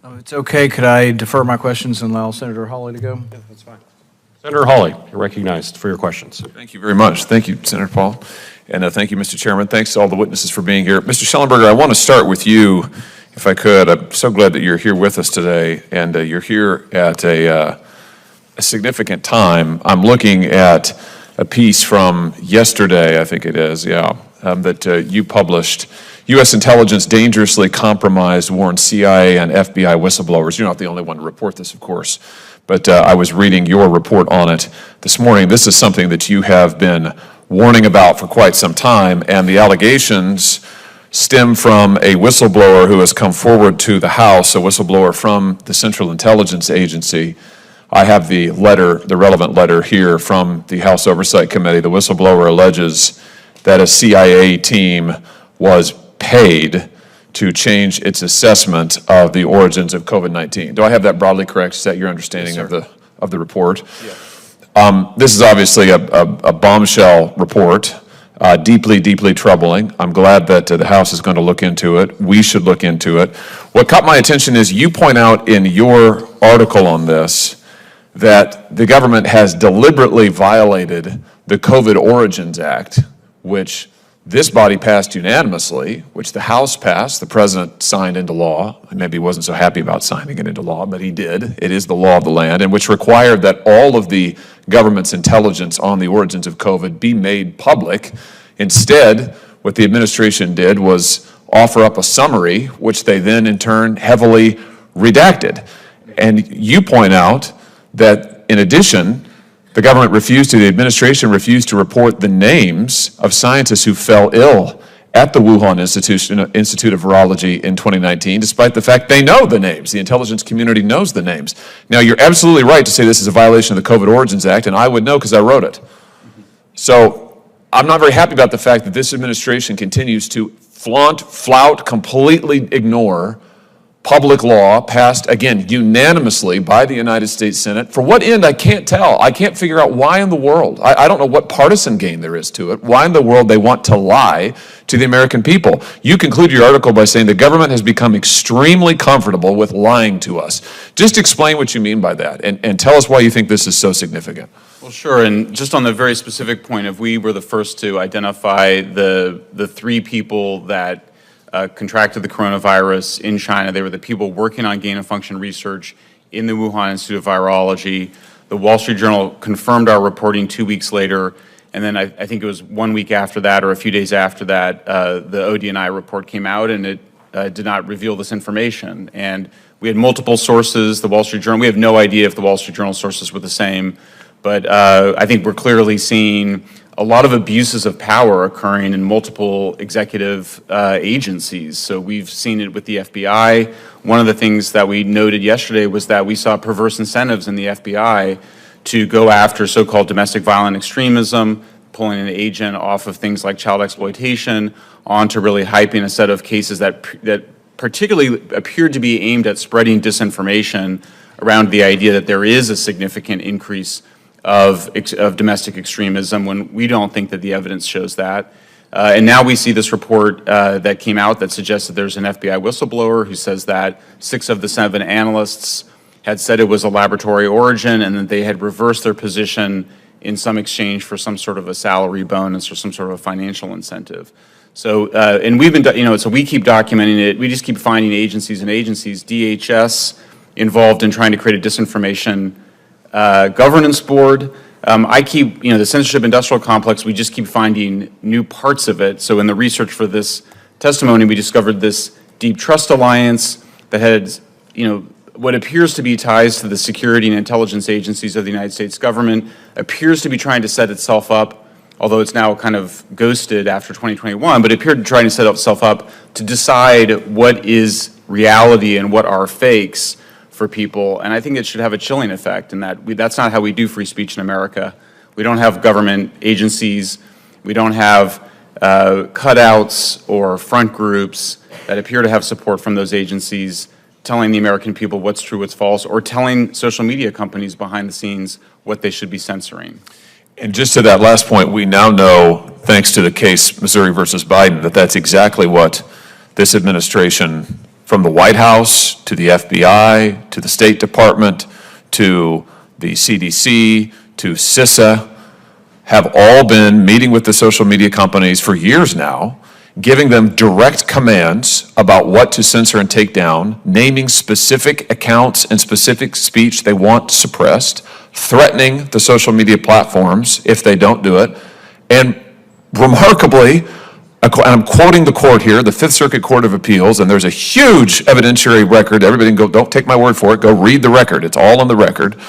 It's okay. Could I defer my questions and allow Senator Hawley to go? Yeah, that's fine. Senator Hawley, you're recognized for your questions. Thank you very much. Thank you, Senator Paul. And thank you, Mr. Chairman. Thanks to all the witnesses for being here. Mr. Schellenberger, I want to start with you, if I could. I'm so glad that you're here with us today, and you're here at a significant time. I'm looking at a piece from yesterday, I think it is, that you published. U.S. intelligence dangerously compromised, warned CIA and FBI whistleblowers. You're not the only one to report this, of course, but I was reading your report on it this morning. This is something that you have been warning about for quite some time, and the allegations stem from a whistleblower who has come forward to the House, a whistleblower from the Central Intelligence Agency. I have the letter, the relevant letter here from the House Oversight Committee. The whistleblower alleges that a CIA team was paid to change its assessment of the origins of COVID-19. Do I have that broadly correct? Is that your understanding of the report? Yes. This is obviously a bombshell report, deeply, deeply troubling. I'm glad that the House is going to look into it. We should look into it. What caught my attention is you point out in your article on this that the government has deliberately violated the COVID Origins Act, which this body passed unanimously, which the House passed, the President signed into law. Maybe he wasn't so happy about signing it into law, but he did. It is the law of the land, and which required that all of the government's intelligence on the origins of COVID be made public. Instead, what the administration did was offer up a summary, which they then in turn heavily redacted. And you point out that in addition, the administration refused to report the names of scientists who fell ill at the Wuhan Institute of Virology in 2019, despite the fact they know the names. The intelligence community knows the names. Now, you're absolutely right to say this is a violation of the COVID Origins Act, and I would know because I wrote it. So I'm not very happy about the fact that this administration continues to flout, completely ignore public law passed, again, unanimously by the United States Senate. For what end, I can't tell. I can't figure out why in the world. I don't know what partisan gain there is to it. Why in the world they want to lie to the American people. You conclude your article by saying the government has become extremely comfortable with lying to us. Just explain what you mean by that, and tell us why you think this is so significant. Well, sure, and just on the very specific point of we were the first to identify the three people that contracted the coronavirus in China. They were the people working on gain-of-function research in the Wuhan Institute of Virology. The Wall Street Journal confirmed our reporting 2 weeks later, and then I think it was 1 week after that or a few days after that, the ODNI report came out, and it did not reveal this information. And we had multiple sources. The Wall Street Journal, we have no idea if the Wall Street Journal sources were the same, but I think we're clearly seeing a lot of abuses of power occurring in multiple executive agencies. So we've seen it with the FBI. One of the things that we noted yesterday was that we saw perverse incentives in the FBI to go after so-called domestic violent extremism, pulling an agent off of things like child exploitation onto really hyping a set of cases that particularly appeared to be aimed at spreading disinformation around the idea that there is a significant increase of domestic extremism when we don't think that the evidence shows that. And now we see this report that came out that suggests that there's an FBI whistleblower who says that 6 of the 7 analysts had said it was a laboratory origin and that they had reversed their position in some exchange for some sort of a salary bonus or some sort of a financial incentive. So, and we've been, so we keep documenting it. We just keep finding agencies, DHS involved in trying to create a disinformation governance board. I keep, the censorship industrial complex, we just keep finding new parts of it. So in the research for this testimony, we discovered this deep trust alliance that had, what appears to be ties to the security and intelligence agencies of the United States government, appears to be trying to set itself up, although it's now kind of ghosted after 2021, but it appeared to try to set itself up to decide what is reality and what are fakes for people, and I think it should have a chilling effect in that that's not how we do free speech in America. We don't have government agencies, we don't have cutouts or front groups that appear to have support from those agencies telling the American people what's true, what's false, or telling social media companies behind the scenes what they should be censoring. And just to that last point, we now know, thanks to the case Missouri versus Biden, that that's exactly what this administration from the White House to the FBI to the State Department to the CDC to CISA, have all been meeting with the social media companies for years now, giving them direct commands about what to censor and take down, naming specific accounts and specific speech they want suppressed, threatening the social media platforms if they don't do it, and remarkably, and I'm quoting the court here, the Fifth Circuit Court of Appeals, and there's a huge evidentiary record. Everybody can go, don't take my word for it, go read the record. It's all on the record.